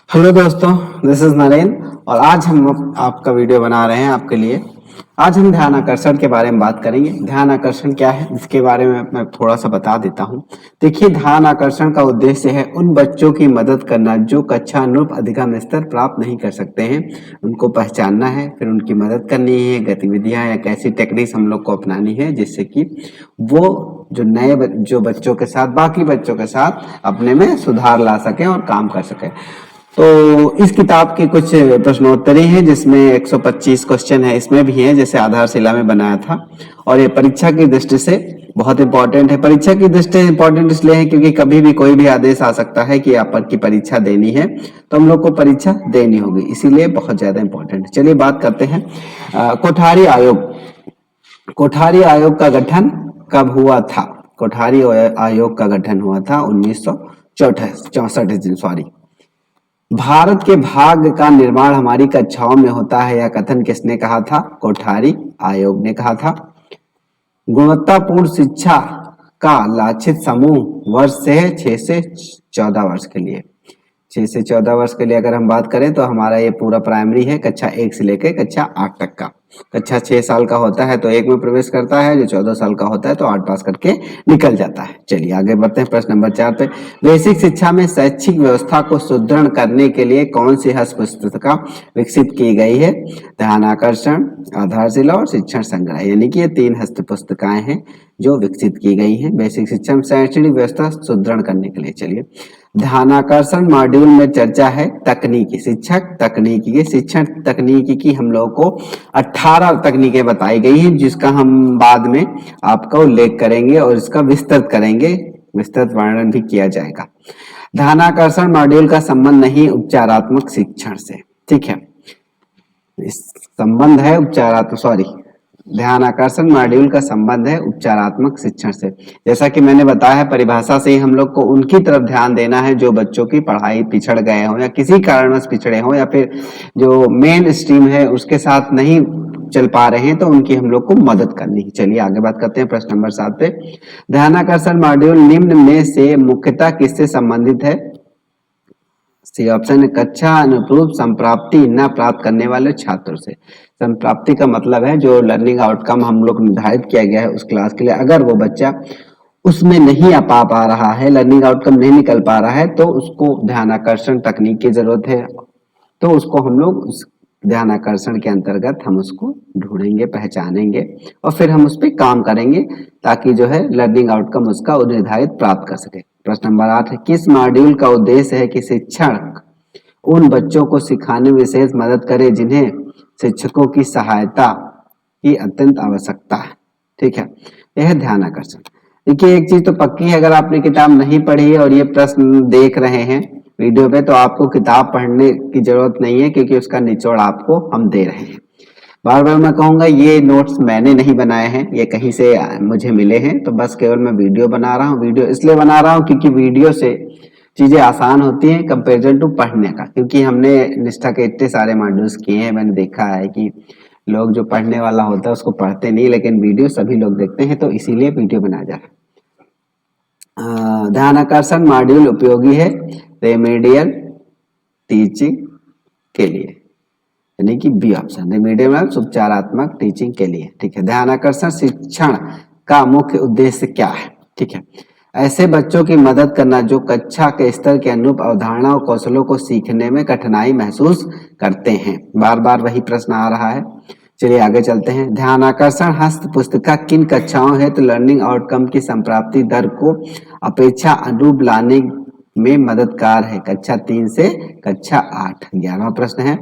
Hello दोस्तों, this is Narendra और आज हम आपका वीडियो बना रहे हैं आपके लिए। आज हम ध्यान आकर्षण के बारे में बात करेंगे। ध्यान आकर्षण क्या है इसके बारे में मैं थोड़ा सा बता देता हूँ। देखिए, ध्यान आकर्षण का उद्देश्य है उन बच्चों की मदद करना जो कक्षा अनुरूप अधिगम स्तर प्राप्त नहीं कर सकते हैं। उनको पहचानना है, फिर उनकी मदद करनी है, गतिविधियां या कैसी टेक्निक्स हम लोग को अपनानी है जिससे कि वो जो बच्चों के साथ बाकी बच्चों के साथ अपने में सुधार ला सके और काम कर सके। तो इस किताब के कुछ प्रश्नोत्तरी हैं जिसमें 125 क्वेश्चन है, इसमें भी हैं जैसे आधारशिला में बनाया था। और ये परीक्षा की दृष्टि से बहुत इंपॉर्टेंट है। परीक्षा की दृष्टि से इंपॉर्टेंट इसलिए है क्योंकि कभी भी कोई भी आदेश आ सकता है कि आप की परीक्षा देनी है, तो हम लोग को परीक्षा देनी होगी, इसीलिए बहुत ज्यादा इंपॉर्टेंट है। चलिए बात करते हैं कोठारी आयोग। कोठारी आयोग का गठन कब हुआ था? कोठारी आयोग का गठन हुआ था 1964 सॉरी। भारत के भाग्य का निर्माण हमारी कक्षाओं में होता है, यह कथन किसने कहा था? कोठारी आयोग ने कहा था। गुणवत्तापूर्ण शिक्षा का लक्षित समूह वर्ष से 6 से 14 वर्ष के लिए। 6 से 14 वर्ष के लिए अगर हम बात करें तो हमारा ये पूरा प्राइमरी है, कक्षा 1 से लेकर कक्षा 8 तक का। कक्षा 6 साल का होता है तो 1 में प्रवेश करता है, जो 14 साल का होता है तो 8 पास करके निकल जाता है। चलिए आगे बढ़ते हैं प्रश्न नंबर 4 पे। बेसिक शिक्षा में शैक्षिक व्यवस्था को सुदृढ़ करने के लिए कौन सी हस्त पुस्तिका विकसित की गई है? ध्यान आकर्षण, आधारशिला और शिक्षण संग्रह, यानी कि ये 3 हस्त पुस्तिकाएं हैं जो विकसित की गई हैं बेसिक शिक्षा में शैक्षणिक व्यवस्था सुदृढ़ करने के लिए। चलिए, ध्यानाकर्षण मॉड्यूल में चर्चा है तकनीकी शिक्षक, तकनीकी के शिक्षण। तकनीकी की हम लोगों को 18 तकनीकें बताई गई हैं जिसका हम बाद में आपका उल्लेख करेंगे और इसका विस्तृत करेंगे, विस्तृत वर्णन भी किया जाएगा। ध्यानाकर्षण मॉड्यूल का संबंध नहीं उपचारात्मक शिक्षण से, ठीक है, इस संबंध है ध्यान आकर्षण मॉड्यूल का संबंध है उपचारात्मक शिक्षण से। जैसा कि मैंने बताया है, परिभाषा से ही हम लोग को उनकी तरफ ध्यान देना है जो बच्चों की पढ़ाई पिछड़ गए हो या किसी कारणवश पिछड़े हो या फिर जो मेन स्ट्रीम है उसके साथ नहीं चल पा रहे हैं, तो उनकी हम लोग को मदद करनी है। चलिए आगे बात करते हैं प्रश्न नंबर 7 पे। ध्यानाकर्षण मॉड्यूल निम्न में से मुख्यतः किससे संबंधित है? सी ऑप्शन है कक्षा अनुरूप संप्राप्ति न प्राप्त करने वाले छात्रों से। संप्राप्ति का मतलब है जो लर्निंग आउटकम हम लोग निर्धारित किया गया है उस क्लास के लिए, अगर वो बच्चा उसमें नहीं आ पा रहा है, लर्निंग आउटकम नहीं निकल पा रहा है, तो उसको ध्यान आकर्षण तकनीक की जरूरत है। तो उसको हम लोग उस ध्यान आकर्षण के अंतर्गत हम उसको ढूंढेंगे, पहचानेंगे और फिर हम उस पर काम करेंगे ताकि जो है लर्निंग आउटकम उसका निर्धारित प्राप्त कर सके। प्रश्न नंबर 8 है किस मॉड्यूल का उद्देश्य है कि शिक्षक उन बच्चों को सिखाने में विशेष मदद करे जिन्हें शिक्षकों की सहायता की अत्यंत आवश्यकता है? ठीक है, यह ध्यान आकर्षण। देखिए, एक चीज तो पक्की है, अगर आपने किताब नहीं पढ़ी है और ये प्रश्न देख रहे हैं वीडियो पे तो आपको किताब पढ़ने की जरूरत नहीं है क्योंकि उसका निचोड़ आपको हम दे रहे हैं। बार बार मैं कहूंगा, ये नोट्स मैंने नहीं बनाए हैं, ये कहीं से मुझे मिले हैं, तो बस केवल मैं वीडियो बना रहा हूँ। वीडियो इसलिए बना रहा हूँ क्योंकि वीडियो से चीजें आसान होती हैं कंपेरिजन टू पढ़ने का, क्योंकि हमने निष्ठा के इतने सारे मॉड्यूल्स किए हैं, मैंने देखा है कि लोग जो पढ़ने वाला होता है उसको पढ़ते नहीं, लेकिन वीडियो सभी लोग देखते हैं, तो इसीलिए वीडियो बनाया जा रहा है। ध्यान आकर्षण मॉड्यूल उपयोगी है रेमेडियल टीचिंग के लिए, यानी कि बी ऑप्शन, रेमेडियल मतलब उपचारात्मक टीचिंग के लिए। ठीक है, ध्यान आकर्षण शिक्षण का मुख्य उद्देश्य क्या है? ठीक है, ऐसे बच्चों की मदद करना जो कक्षा के स्तर के अनुरूप अवधारणा और कौशलों को सीखने में कठिनाई महसूस करते हैं। बार बार वही प्रश्न आ रहा है। चलिए आगे चलते हैं। ध्यान आकर्षण हस्त पुस्तिका किन कक्षाओं है तो लर्निंग आउटकम की संप्राप्ति दर को अपेक्षा अनुरूप लाने में मददगार है? कक्षा 3 से कक्षा 8। 11वां प्रश्न है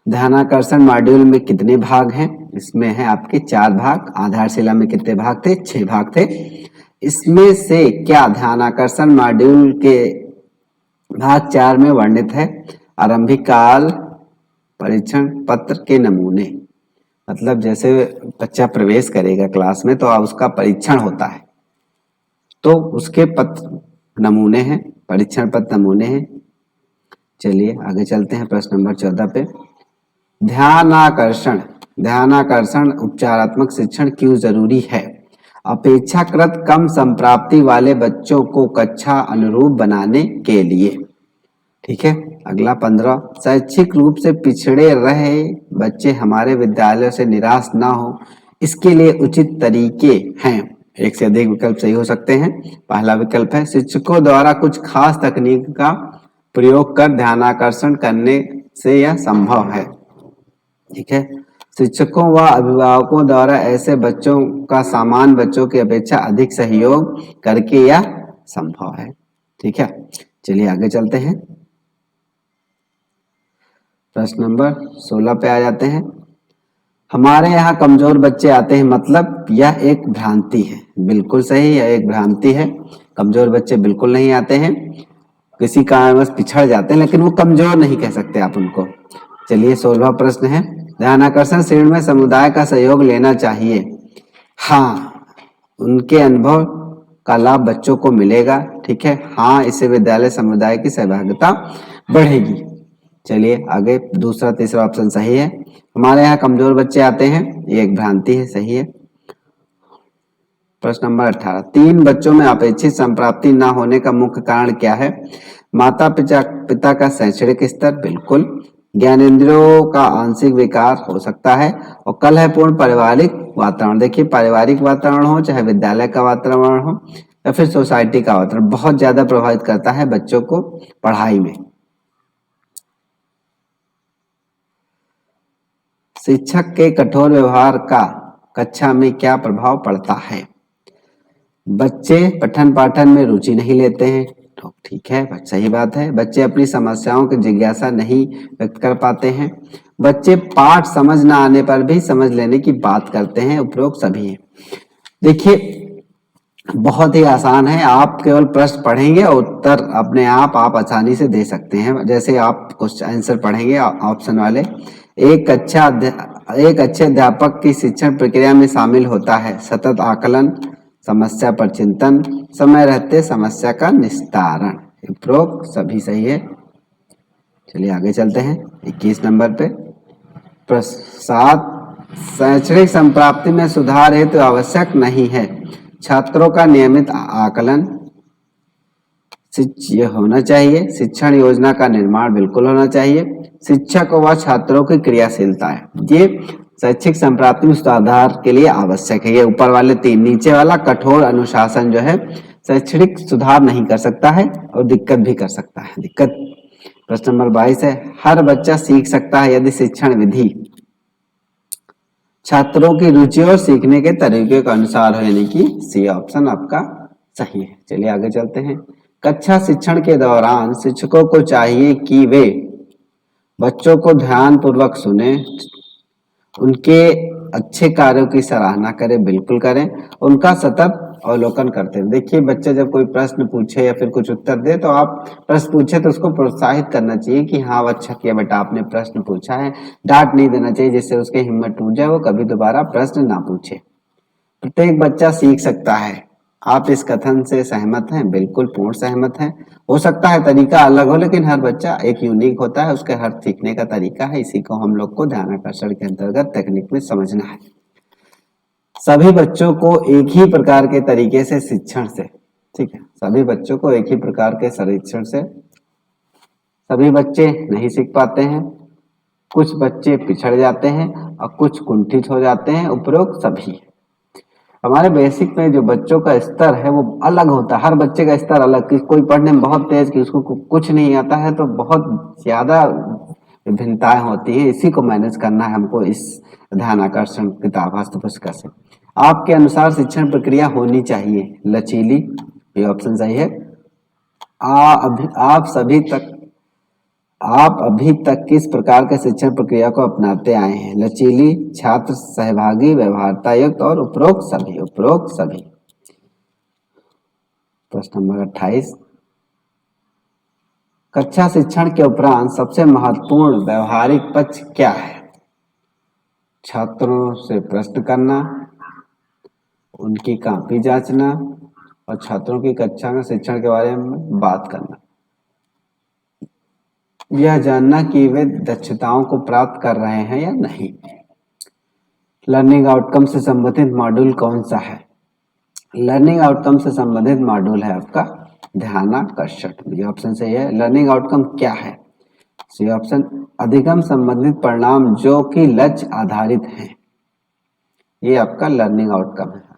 ध्यानाकर्षण मॉड्यूल में कितने भाग हैं? इसमें है आपके 4 भाग। आधारशिला में कितने भाग थे? 6 भाग थे। इसमें से क्या ध्यानाकर्षण मॉड्यूल के भाग 4 में वर्णित है? आरंभिक काल परीक्षण पत्र के नमूने, मतलब जैसे बच्चा प्रवेश करेगा क्लास में तो उसका परीक्षण होता है, तो उसके पत्र नमूने हैं, परीक्षण पत्र नमूने हैं। चलिए आगे चलते हैं प्रश्न नंबर 14 पे। ध्यानाकर्षण उपचारात्मक शिक्षण क्यों जरूरी है? अपेक्षाकृत कम संप्राप्ति वाले बच्चों को कक्षा अनुरूप बनाने के लिए। ठीक है। अगला 15, शैक्षिक रूप से पिछड़े रहे बच्चे हमारे विद्यालयों से निराश ना हो, इसके लिए उचित तरीके हैं। एक से अधिक विकल्प सही हो सकते हैं। पहला विकल्प है शिक्षकों द्वारा कुछ खास तकनीक का प्रयोग कर ध्यानाकर्षण करने से यह संभव है। ठीक है, शिक्षकों व अभिभावकों द्वारा ऐसे बच्चों का सामान्य बच्चों की अपेक्षा अधिक सहयोग करके यह संभव है। ठीक है, चलिए आगे चलते हैं। प्रश्न नंबर 16 पे आ जाते हैं। हमारे यहाँ कमजोर बच्चे आते हैं, मतलब यह एक भ्रांति है। बिल्कुल सही, यह एक भ्रांति है। कमजोर बच्चे बिल्कुल नहीं आते हैं, किसी कारणवश पिछड़ जाते हैं, लेकिन वो कमजोर नहीं कह सकते आप उनको। चलिए 16वां प्रश्न है, ध्यानाकर्षण श्रेणी में समुदाय का सहयोग लेना चाहिए। हाँ, उनके अनुभव का लाभ बच्चों को मिलेगा। ठीक है, हाँ, इससे विद्यालय समुदाय की सहभागिता बढ़ेगी। चलिए आगे, दूसरा तीसरा ऑप्शन सही है। हमारे यहाँ कमजोर बच्चे आते हैं, ये एक भ्रांति है, सही है। प्रश्न नंबर 18, 3 बच्चों में अपेक्षित संप्राप्ति न होने का मुख्य कारण क्या है? माता पिता का शैक्षणिक स्तर, बिल्कुल। ज्ञानेंद्रियों का आंशिक विकार हो सकता है, और कल है पूर्ण पारिवारिक वातावरण। देखिए, पारिवारिक वातावरण हो, चाहे विद्यालय का वातावरण हो या फिर सोसाइटी का वातावरण, बहुत ज्यादा प्रभावित करता है बच्चों को पढ़ाई में। शिक्षक के कठोर व्यवहार का कक्षा में क्या प्रभाव पड़ता है? बच्चे पठन पाठन में रुचि नहीं लेते हैं, तो ठीक है, सही बात है। बच्चे अपनी समस्याओं की जिज्ञासा नहीं व्यक्त कर पाते हैं। बच्चे पाठ समझ न आने पर भी समझ लेने की बात करते हैं। उपरोक्त सभी हैं। देखिए, बहुत ही आसान है, आप केवल प्रश्न पढ़ेंगे और उत्तर अपने आप आसानी से दे सकते हैं। जैसे आप क्वेश्चन आंसर पढ़ेंगे ऑप्शन वाले, एक अच्छे अध्यापक की शिक्षण प्रक्रिया में शामिल होता है सतत आकलन, समस्या पर चिंतन, समय रहते समस्या का निस्तारण। उपरोक्त सभी सही है। चलिए आगे चलते हैं 21 नंबर पे। प्रश्न 7, शैक्षणिक संप्राप्ति में सुधार हेतु तो आवश्यक नहीं है छात्रों का नियमित आकलन यह होना चाहिए। शिक्षण योजना का निर्माण बिल्कुल होना चाहिए। शिक्षक व छात्रों की क्रियाशीलता है, ये शैक्षिक संप्राप्ति में सुधार के लिए आवश्यक है। ये ऊपर वाले 3, नीचे वाला कठोर अनुशासन जो है शैक्षणिक सुधार नहीं कर सकता है और दिक्कत भी कर सकता है। दिक्कत। प्रश्न नंबर 22 है, हर बच्चा सीख सकता है यदि शिक्षण विधि छात्रों की रुचि और सीखने के तरीके के अनुसार हो, यानी कि सी ऑप्शन आपका सही है। चलिए आगे चलते हैं। कक्षा शिक्षण के दौरान शिक्षकों को चाहिए कि वे बच्चों को ध्यान पूर्वक सुने, उनके अच्छे कार्यों की सराहना करें, बिल्कुल करें, उनका सतत अवलोकन करते हैं। देखिए, बच्चे जब कोई प्रश्न पूछे या फिर कुछ उत्तर दे तो आप प्रश्न पूछे तो उसको प्रोत्साहित करना चाहिए कि हाँ अच्छा किया बेटा, आपने प्रश्न पूछा है। डांट नहीं देना चाहिए जिससे उसकी हिम्मत टूट जाए, वो कभी दोबारा प्रश्न ना पूछे। प्रत्येक बच्चा सीख सकता है, आप इस कथन से सहमत हैं? बिल्कुल पूर्ण सहमत हैं। हो सकता है तरीका अलग हो, लेकिन हर बच्चा एक यूनिक होता है, उसके हर सीखने का तरीका है। इसी को हम लोग को ध्यानाकर्षण के अंतर्गत तकनीक में समझना है। सभी बच्चों को एक ही प्रकार के तरीके से शिक्षण से, ठीक है, सभी बच्चों को एक ही प्रकार के शिक्षण से सभी बच्चे नहीं सीख पाते हैं। कुछ बच्चे पिछड़ जाते हैं और कुछ कुंठित हो जाते हैं। उपरोक्त सभी। हमारे बेसिक में जो बच्चों का स्तर है वो अलग होता है, हर बच्चे का स्तर अलग। कोई पढ़ने में बहुत तेज, कि उसको कुछ नहीं आता है, तो बहुत ज्यादा विभिन्नताएं होती है। इसी को मैनेज करना है हमको इस ध्यानाकर्षण किताब हस्त पुस्तक से। आपके अनुसार शिक्षण प्रक्रिया होनी चाहिए लचीली, ये ऑप्शन सही है। आप अभी तक किस प्रकार के शिक्षण प्रक्रिया को अपनाते आए हैं? लचीली, छात्र सहभागी, व्यवहारता युक्त और उपरोक्त सभी। उपरोक्त सभी। प्रश्न नंबर 28, कक्षा शिक्षण के उपरांत सबसे महत्वपूर्ण व्यवहारिक पक्ष क्या है? छात्रों से प्रश्न करना, उनकी कॉपी जांचना और छात्रों की कक्षा में शिक्षण के बारे में बात करना। यह जानना कि वे दक्षताओं को प्राप्त कर रहे हैं या नहीं। लर्निंग आउटकम से संबंधित मॉड्यूल कौन सा है? लर्निंग आउटकम से संबंधित मॉड्यूल है आपका ध्यानाकर्षण। ये ऑप्शन सही है। लर्निंग आउटकम क्या है? सी ऑप्शन अधिगम संबंधित परिणाम जो कि लक्ष्य आधारित हैं, ये आपका लर्निंग आउटकम है।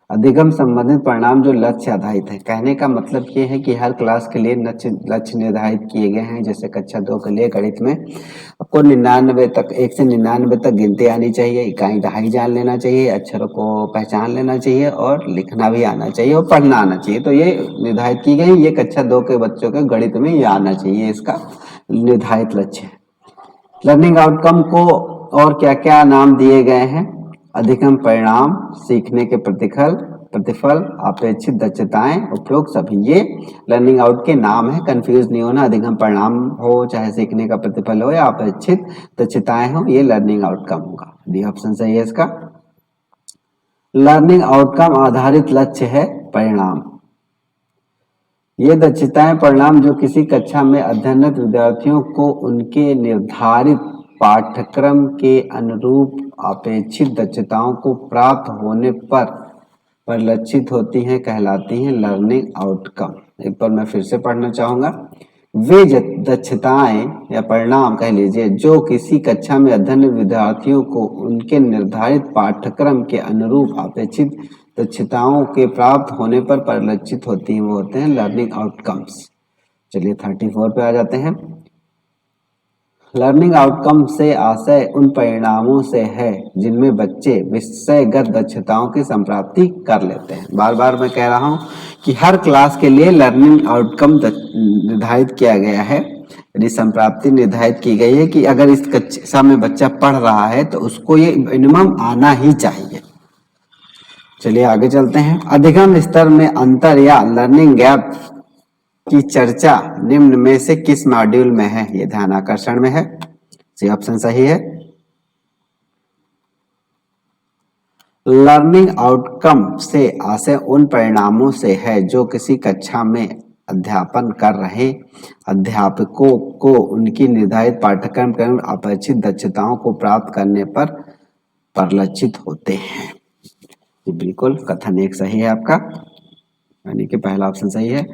अधिगम संबंधित परिणाम जो लक्ष्य आधारित है, कहने का मतलब ये है कि हर क्लास के लिए लक्ष्य निर्धारित किए गए हैं। जैसे कक्षा 2 के लिए गणित में आपको 99 तक 1 से 99 तक गिनती आनी चाहिए, इकाई दहाई जान लेना चाहिए, अक्षरों को पहचान लेना चाहिए और लिखना भी आना चाहिए और पढ़ना आना चाहिए। तो ये निर्धारित की गई, ये कक्षा 2 के बच्चों के गणित में ये आना चाहिए, इसका निर्धारित लक्ष्य है। लर्निंग आउटकम को और क्या क्या नाम दिए गए हैं? अधिगम परिणाम, सीखने के प्रतिफल, अपेक्षित दक्षताएं, उपयोग सभी, ये लर्निंग आउट के नाम है। कंफ्यूज नहीं होना, अधिगम परिणाम हो चाहे सीखने का प्रतिफल हो या अपेक्षित दक्षताएं हो, ये लर्निंग आउटकम होगा। डी ऑप्शन सही है इसका। लर्निंग आउटकम आधारित लक्ष्य है परिणाम। ये दक्षताएं परिणाम जो किसी कक्षा में अध्ययनरत विद्यार्थियों को उनके निर्धारित पाठ्यक्रम के अनुरूप अपेक्षित दक्षताओं को प्राप्त होने पर परिलक्षित होती हैं, कहलाती हैं लर्निंग आउटकम। एक बार मैं फिर से पढ़ना चाहूंगा। वे दक्षताएं या परिणाम कह लीजिए जो किसी कक्षा में अध्ययनरत विद्यार्थियों को उनके निर्धारित पाठ्यक्रम के अनुरूप अपेक्षित दक्षताओं के प्राप्त होने पर परिलक्षित होती हैं, वो होते हैं लर्निंग आउटकम्स। चलिए 34 पे आ जाते हैं। लर्निंग आउटकम से आशय उन परिणामों से है जिनमें बच्चे विषयगत दक्षताओं की संप्राप्ति कर लेते हैं। बार बार मैं कह रहा हूं कि हर क्लास के लिए लर्निंग आउटकम निर्धारित किया गया है, यदि संप्राप्ति निर्धारित की गई है कि अगर इस कक्षा में बच्चा पढ़ रहा है तो उसको ये मिनिमम आना ही चाहिए। चलिए आगे चलते हैं। अधिगम स्तर में अंतर या लर्निंग गैप की चर्चा निम्न में से किस मॉड्यूल में है? ये ध्यानाकर्षण में है। सी ऑप्शन सही है। लर्निंग आउटकम से आशय उन परिणामों से है जो किसी कक्षा में अध्यापन कर रहे अध्यापकों को उनकी निर्धारित पाठ्यक्रम के अनुसार अपेक्षित दक्षताओं को प्राप्त करने पर परिलक्षित होते हैं। ये बिल्कुल कथन एक सही है आपका, यानी कि पहला ऑप्शन सही है।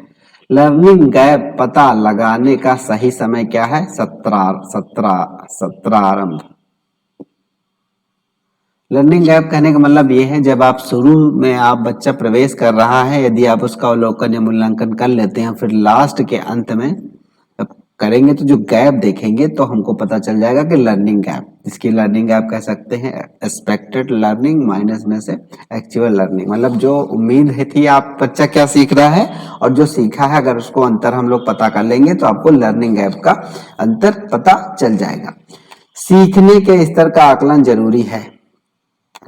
लर्निंग गैप पता लगाने का सही समय क्या है? सत्रारंभ। लर्निंग गैप कहने का मतलब ये है जब आप शुरू में आप बच्चा प्रवेश कर रहा है, यदि आप उसका अवलोकन या मूल्यांकन कर लेते हैं, फिर लास्ट के अंत में जब करेंगे तो जो गैप देखेंगे तो हमको पता चल जाएगा कि लर्निंग गैप, इसकी लर्निंग गैप कह सकते हैं एक्सपेक्टेड लर्निंग माइनस में से एक्चुअल लर्निंग। मतलब जो उम्मीद है थी आप बच्चा क्या सीख रहा है और जो सीखा है, अगर उसको अंतर हम लोग पता कर लेंगे तो आपको लर्निंग गैप का अंतर पता चल जाएगा। सीखने के स्तर का आकलन जरूरी है।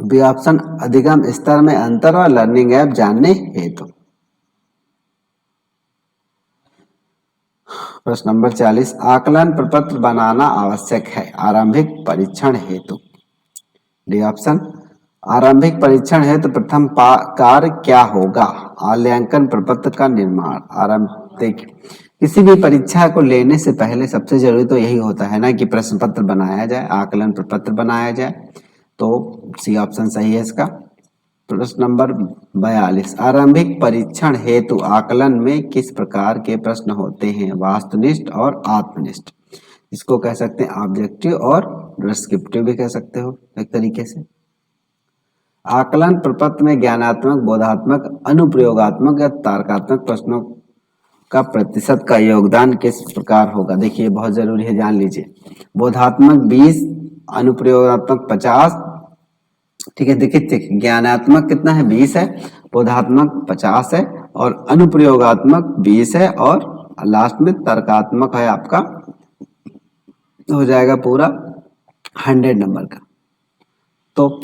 बी ऑप्शन अधिगम स्तर में अंतर और लर्निंग गैप जानने हेतु। प्रश्न नंबर 40, आकलन प्रपत्र बनाना आवश्यक है आरंभिक परीक्षण हेतु। डी ऑप्शन आरंभिक परीक्षण हेतु प्रथम कार्य क्या होगा? आलेखन प्रपत्र का निर्माण। आरंभिक किसी भी परीक्षा को लेने से पहले सबसे जरूरी तो यही होता है ना कि प्रश्न पत्र बनाया जाए, आकलन प्रपत्र बनाया जाए। तो सी ऑप्शन सही है इसका। प्रश्न नंबर 42, आरंभिक परीक्षण हेतु आकलन में किस प्रकार के प्रश्न होते हैं? वास्तुनिष्ठ और आत्मनिष्ठ। इसको कह सकते हैं ऑब्जेक्टिव और डिस्क्रिप्टिव भी कह सकते हो एक तरीके से। आकलन प्रपत्र में ज्ञानात्मक, बोधात्मक, अनुप्रयोगात्मक या तर्कात्मक प्रश्नों का प्रतिशत का योगदान किस प्रकार होगा? देखिए बहुत जरूरी है, जान लीजिए। बोधात्मक 20, अनुप्रयोगात्मक 50। ठीक है, देखिए ज्ञानात्मक कितना है? 20 है, बोधात्मक 50 है और अनुप्रयोगात्मक 20 है और लास्ट में तर्कात्मक है आपका, हो जाएगा पूरा 100 नंबर का। तो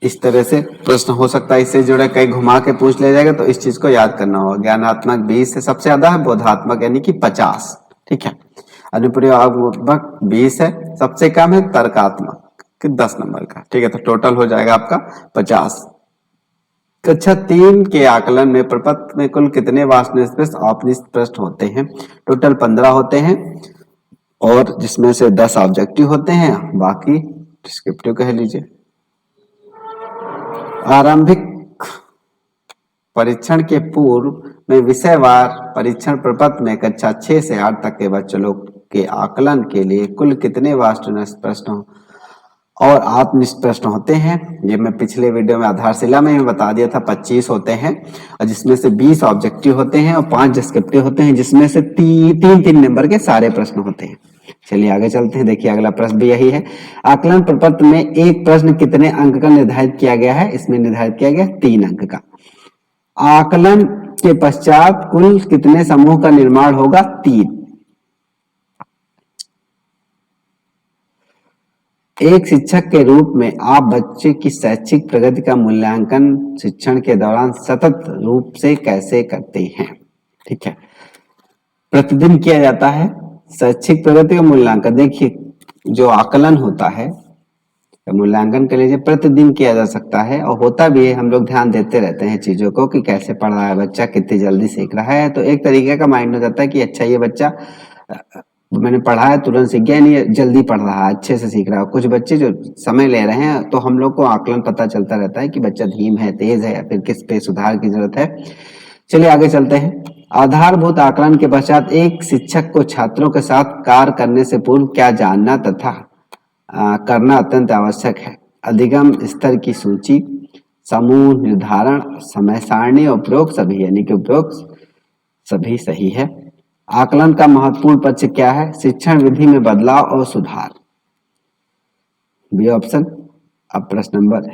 इस तरह से प्रश्न हो सकता है, इससे जुड़े कई घुमा के पूछ ले जाएगा, तो इस चीज को याद करना होगा। ज्ञानात्मक 20 से सबसे ज्यादा है, बोधात्मक यानी कि 50। ठीक है, अनुप्रयोगात्मक 20 है, सबसे कम है तर्कात्मक 10 नंबर का। ठीक है, तो टोटल हो जाएगा आपका 50। कक्षा 3 के आकलन में प्रपत्र में कुल कितने वास्तुनिष्ठ औपनिष्ठ प्रश्न होते हैं? टोटल 15 होते हैं और जिसमें से 10 ऑब्जेक्टिव होते हैं, बाकी डिस्क्रिप्टिव कह लीजिए। आरंभिक परीक्षण के पूर्व में विषयवार परीक्षण प्रपत्र में कक्षा 6 से 8 तक के बच्चों लोग के आकलन के लिए कुल कितने वास्तुनिष्ठ प्रश्न और आत्मनिष्ठ प्रश्न होते हैं? ये मैं पिछले वीडियो में आधारशिला में बता दिया था, 25 होते हैं और जिसमें से 20 ऑब्जेक्टिव होते हैं और 5 डिस्क्रिप्टिव होते हैं, जिसमें से तीन नंबर के सारे प्रश्न होते हैं। चलिए आगे चलते हैं। देखिए अगला प्रश्न भी यही है। आकलन प्रपत्र में एक प्रश्न कितने अंक का निर्धारित किया गया है? इसमें निर्धारित किया गया 3 अंक का। आकलन के पश्चात कुल कितने समूह का निर्माण होगा? 3। एक शिक्षक के रूप में आप बच्चे की शैक्षिक प्रगति का मूल्यांकन शिक्षण के दौरान सतत रूप से कैसे करते हैं? ठीक है, प्रतिदिन किया जाता है शैक्षिक प्रगति का मूल्यांकन। देखिए जो आकलन होता है मूल्यांकन के लिए प्रतिदिन किया जा सकता है और होता भी है। हम लोग ध्यान देते रहते हैं चीजों को कि कैसे पढ़ रहा है बच्चा, कितनी जल्दी सीख रहा है। तो एक तरीके का माइंड हो जाता है कि अच्छा ये बच्चा मैंने पढ़ा है तुरंत सीख गया, नहीं जल्दी पढ़ रहा है, अच्छे से सीख रहा है। कुछ बच्चे जो समय ले रहे हैं तो हम लोग को आकलन पता चलता रहता है कि बच्चा धीम है, तेज है या फिर किस पे सुधार की जरूरत है। चलिए आगे चलते हैं। आधारभूत आकलन के पश्चात एक शिक्षक को छात्रों के साथ कार्य करने से पूर्व क्या जानना तथा करना अत्यंत आवश्यक है? अधिगम स्तर की सूची, समूह निर्धारण, समय सारणी और उपरोक्त सभी, यानी कि उपरोक्त सभी सही है। आकलन का महत्वपूर्ण पक्ष क्या है? शिक्षण विधि में बदलाव और सुधार, बी ऑप्शन। अब प्रश्न नंबर